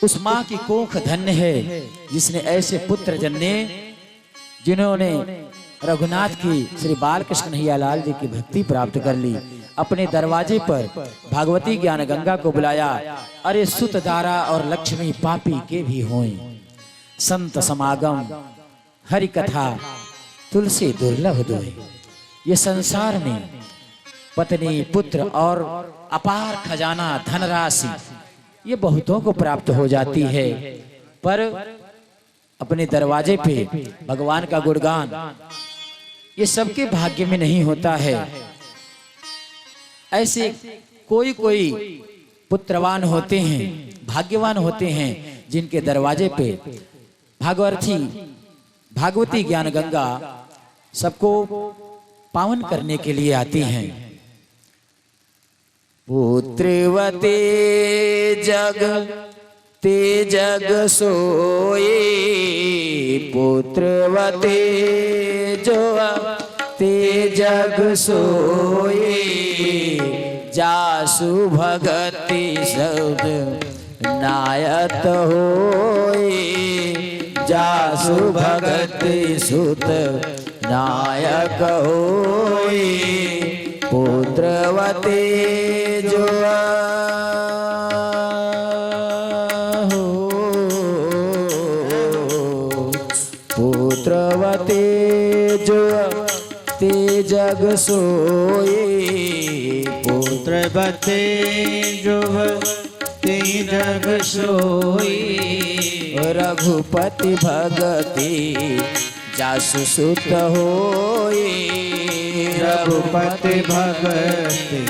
उस माँ की कोख धन्य है जिसने ऐसे पुत्र जन्ने जिन्होंने रघुनाथ की श्री बालकृष्ण कन्हैया लाल जी की भक्ति प्राप्त कर ली। अपने दरवाजे पर भागवती ज्ञान गंगा को बुलाया, अरे सुत दारा और लक्ष्मी पापी के भी होएं, संत समागम हरि कथा तुलसी दुर्लभ दोए। ये संसार में पत्नी पुत्र और अपार खजाना धनराशि ये बहुतों को प्राप्त हो जाती है, पर अपने दरवाजे पे भगवान का गुणगान ये सबके भाग्य में नहीं होता है। ऐसे कोई कोई पुत्रवान होते हैं, भाग्यवान होते हैं, जिनके दरवाजे पे भागवती ज्ञान गंगा सबको पावन करने के लिए आती हैं। पुत्रवते जग ते जग सोए, पुत्रवते जो ते जग सोए, जासु भगति शब्द नायत होए, जासु भगति सुत नायक होए, पुत्रवते जो पुत्रवते जो ते जग सोए, पुत्रवते जो ते जग सोए, रघुपति भगति जासु सुत होए, रघुपति भगति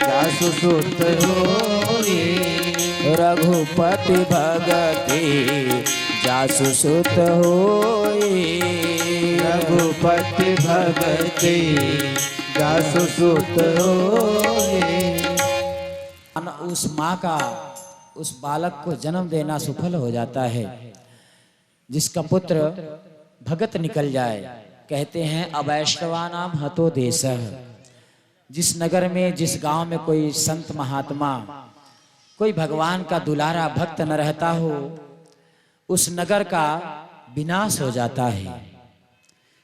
जासु सुत होए, रघुपति भगति जासु सुत होए, रघुपति भगति जासु सुत होए। उस माँ का उस बालक को जन्म देना सफल हो जाता है, जिसका पुत्र भगत निकल जाए। कहते हैं अवैष्णवानाम हतो देशः, जिस नगर में जिस गांव में कोई संत महात्मा कोई भगवान का दुलारा भक्त न रहता हो, उस नगर का विनाश हो जाता है।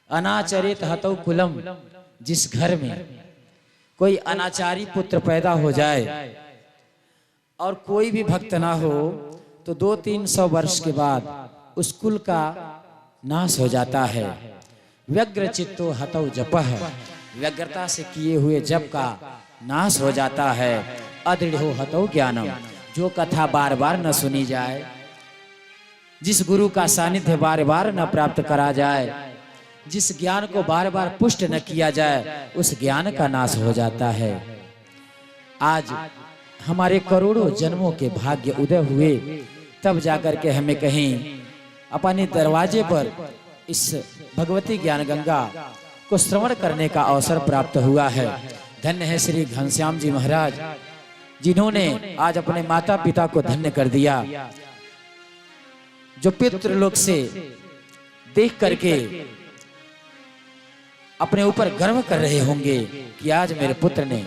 अनाचरित हतो कुलम, जिस घर में कोई अनाचारी पुत्र पैदा हो जाए और कोई भी भक्त ना हो, तो 200-300 वर्ष के बाद उस कुल का नाश हो जाता है। व्यग्र चित्तो हतौ जपः, व्यग्रता से किए हुए जप का नाश हो जाता है। अदृढ़ो हतौ ज्ञानम, जो कथा बार बार न सुनी जाए, जिस गुरु का सानिध्य बार बार न प्राप्त करा जाए, जिस ज्ञान को बार बार पुष्ट न किया जाए, उस ज्ञान का नाश हो जाता है। आज हमारे करोड़ों जन्मों के भाग्य उदय हुए, तब जाकर के हमें कहीं अपने दरवाजे पर इस भगवती ज्ञान गंगा को श्रवण करने का अवसर प्राप्त हुआ है। धन्य है श्री घनश्याम जी महाराज, जिन्होंने आज अपने माता पिता को धन्य कर दिया, जो पितृलोक से देख करके अपने ऊपर गर्व कर रहे होंगे कि आज मेरे पुत्र ने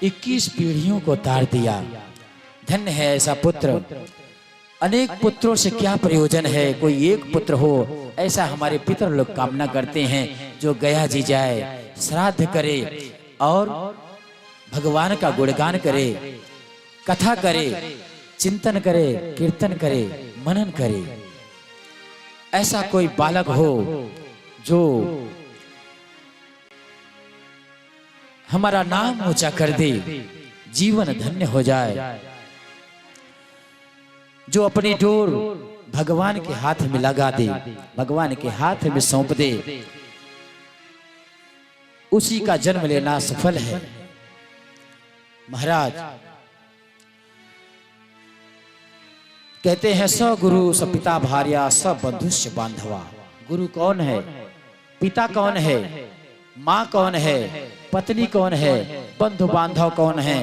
21 पीढ़ियों को तार दिया। धन्य है ऐसा पुत्र। अनेक पुत्रों से क्या प्रयोजन है, कोई एक पुत्र हो, ऐसा हमारे पितर लोग कामना करते हैं, जो गया जी जाए, श्राद्ध करे और भगवान का गुणगान करे, कथा करे, चिंतन करे, कीर्तन करे, मनन करे। ऐसा कोई बालक हो जो हमारा नाम ऊंचा कर दे, जीवन धन्य हो जाए, जो अपनी डोर भगवान के हाथ में लगा दे, भगवान के हाथ में सौंप दे, उसी का जन्म लेना सफल है। महाराज कहते हैं स गुरु स पिता भार्या स बंधुष्य बांधवा। गुरु कौन है, पिता कौन है, माँ कौन है, पत्नी कौन है, बंधु बांधव कौन है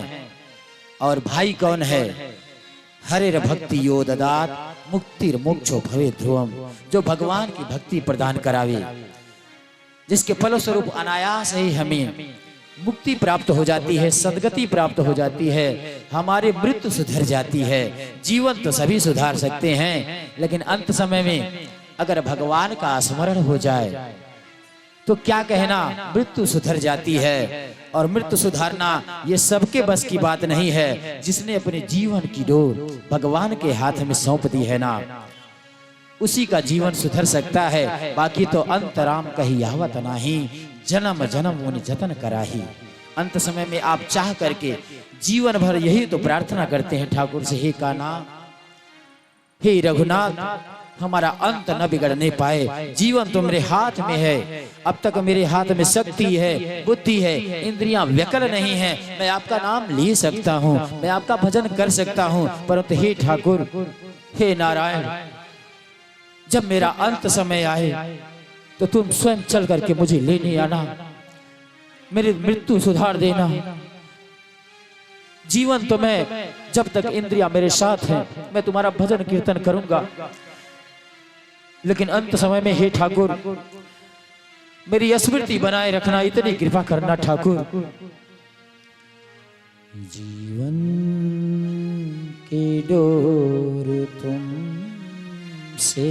और भाई कौन है। हरेर भक्ति यो ददात मुक्तिर मोक्षो भवे ध्रुवम, जो भगवान की भक्ति प्रदान करावे, जिसके फलस्वरूप अनायास ही हमें मुक्ति प्राप्त हो जाती है, सदगति प्राप्त हो जाती है, हमारी मृत्यु सुधर जाती है। जीवन तो सभी सुधार सकते हैं, लेकिन अंत समय में अगर भगवान का स्मरण हो जाए तो क्या कहना, मृत्यु सुधर जाती है। और मृत्यु सुधारना ये सबके बस की बात नहीं है। जिसने अपने जीवन की डोर भगवान के हाथ में सौंप दी है ना, उसी का जीवन सुधर सकता है। बाकी तो अंतराम कही यावत नाही, जन्म जन्म उन जतन कराही। अंत समय में आप चाह करके जीवन भर यही तो प्रार्थना करते हैं ठाकुर से, हे कान्हा, हे रघुनाथ, हमारा अंत न बिगड़ने पाए। जीवन तो मेरे हाथ में है, अब तक मेरे हाथ में शक्ति है, बुद्धि है, इंद्रियां व्यकल नहीं है। मैं आपका नाम ले सकता हूँ, मैं आपका भजन कर सकता हूँ, परंतु हे ठाकुर, हे नारायण, जब मेरा अंत समय आए तो तुम स्वयं चल करके मुझे लेने आना, मेरी मृत्यु सुधार देना। जीवन तो मैं, जब तक इंद्रियां मेरे साथ हैं, मैं तुम्हारा भजन कीर्तन करूंगा, लेकिन अंत समय में हे ठाकुर, मेरी स्मृति बनाए रखना, इतनी कृपा करना ठाकुर। जीवन की डोर तुमसे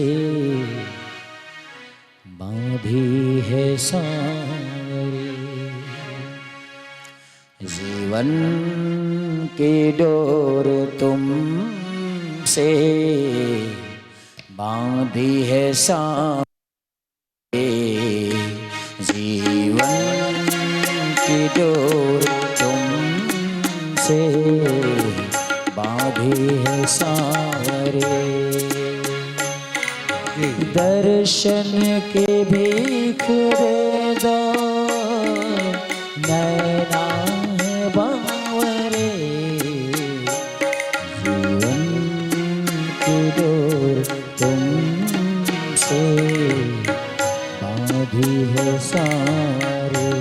बांधी है सांवरे, जीवन की डोर तुमसे बांधी है सांवरे, जीवन की डोर तुमसे बांधी है सांवरे। दर्शन के भीख दे दो नैना बांवरे, जीवन की डोर तुमसे बांधी है सांवरे।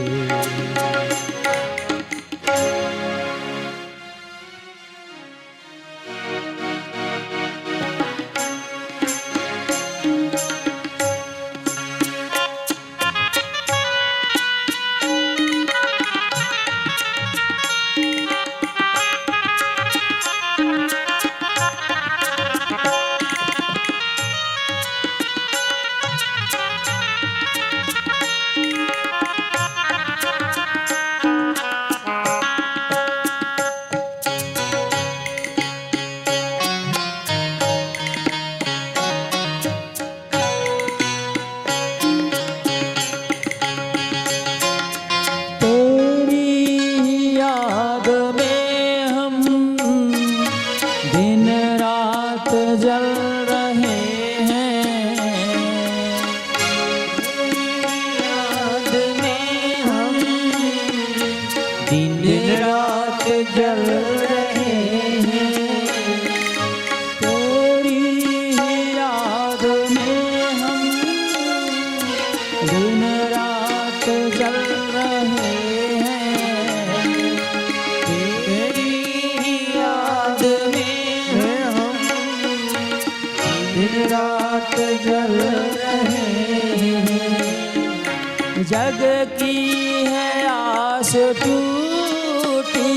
जग की है आस टूटी,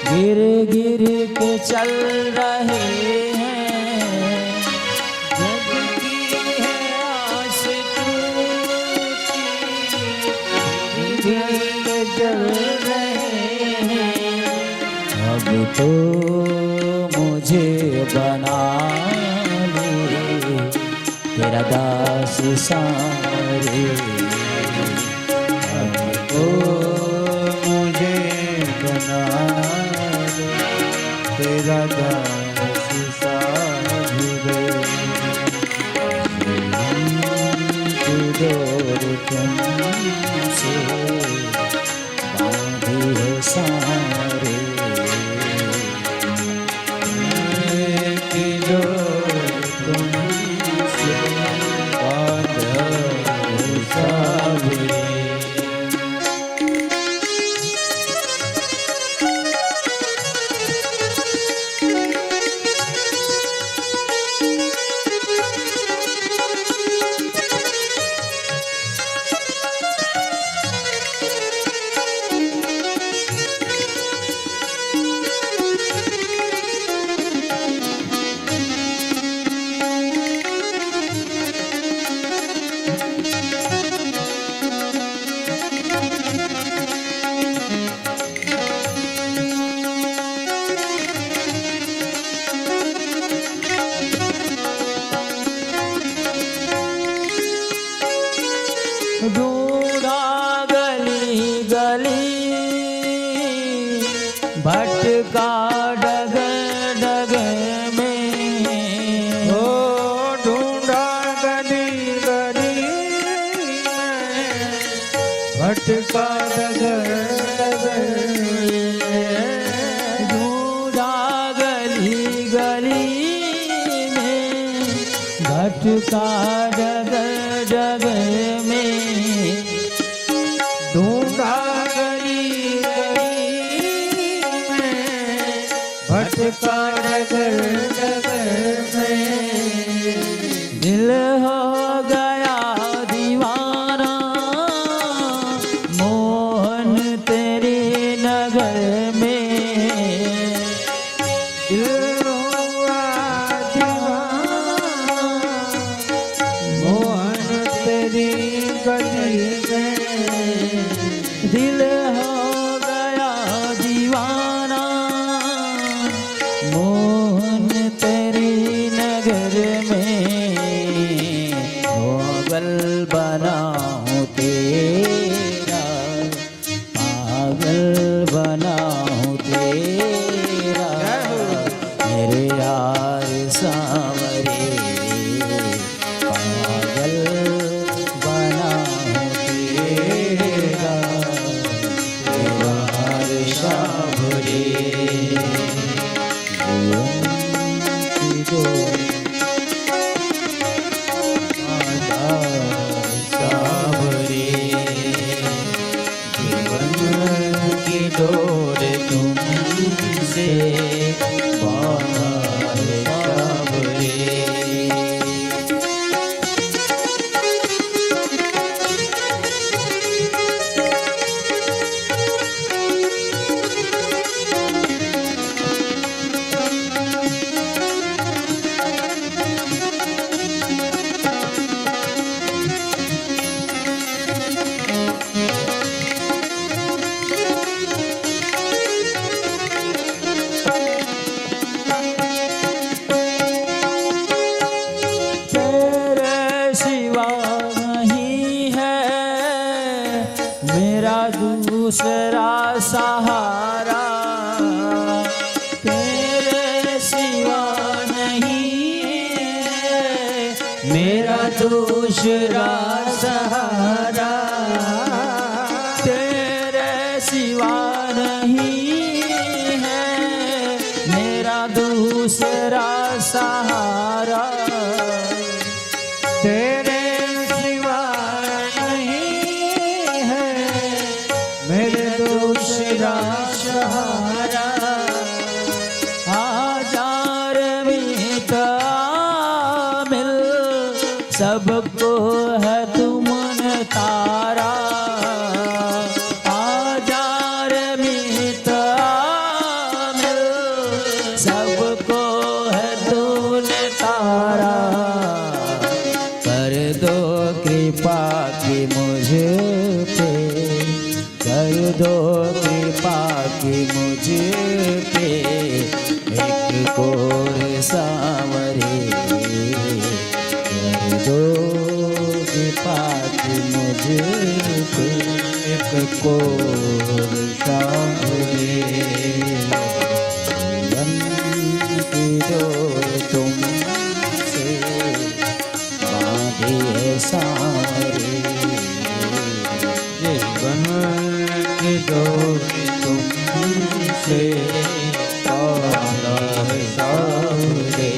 गिर गिर के चल रहे हैं। जग की है आस टूटी, गिर गिर के चल रहे हैं। अब तो मुझे बना ले तेरा दास सारे, मुझे बना तेरा दास साहिबे, डोर तुमसे बांधी है सारे, डोर तुमसे बांधी है सारे। भटका डगर डगर में, ढूंढा गली गली में, भटका डगर डगर में, ढूंढा गली गली में, भटका डगर डगर में, दिल हो गया दीवाना मोहन तेरे नगर में, दिल हुआ दीवाना मोहन तेरी गली में, दिल हो गया दीवाना मोहन तेरी नगर में, पागल बना हूँ तेरा, पागल बना हूँ तेरा, मेरे यार सांवरे, पागल बना हूँ तेरा, मेरा यार सांवरे, जीवन की दो सावरे, जीवन की डोर तुमसे बाहर सावरे। तेरे सिवा नहीं है मेरा दूसरा सहारा, तेरे सिवा नहीं है मेरा दूसरा सहारा, तेरे सिवा नहीं है मेरा दूसरा सहारा, तेरे सिवा नहीं है मेरे दूसरा सहारा, हजार मीत मिल सबको है तुमने तारा, हजार मीत मिल सबको है तूने तारा, कर दो कृपा की मुझ पे, कर दो कृपा की मुझ पे, एक कोर सांवरे, कर दो कृपा की मुझ पे, एक कोर सांवरे, जीवन की डोर तुमसे बांधी है सांवरे, जीवन की डोर तुमसे बांधा है सांवरे।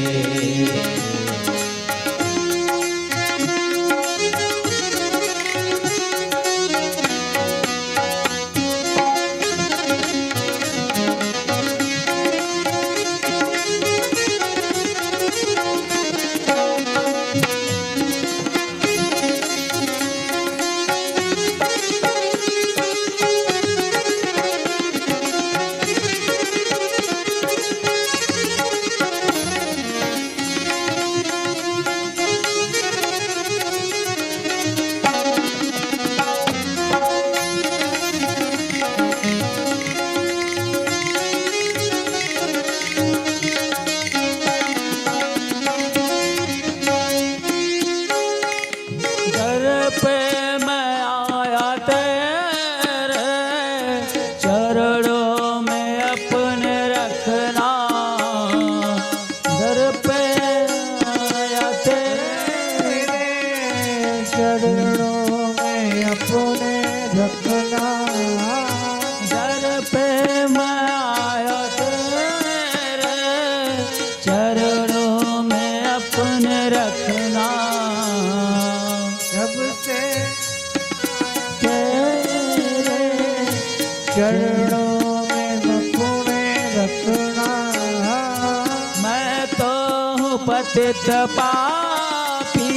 पतित पापी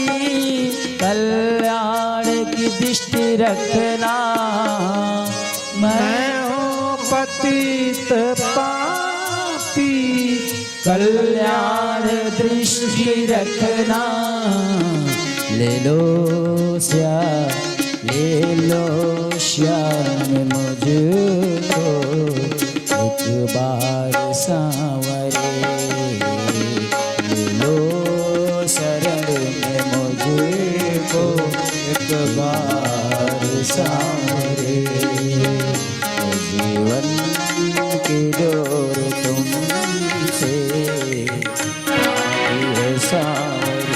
कल्याण की दृष्टि रखना। मैं हूँ पतित पापी कल्याण दृष्टि रखना। ले लो श्याम मुझको एक बार सांवरे। ले लो शरण में मुझको एक बार सांवरे। जीवन की डोर तुमसे सांवरे।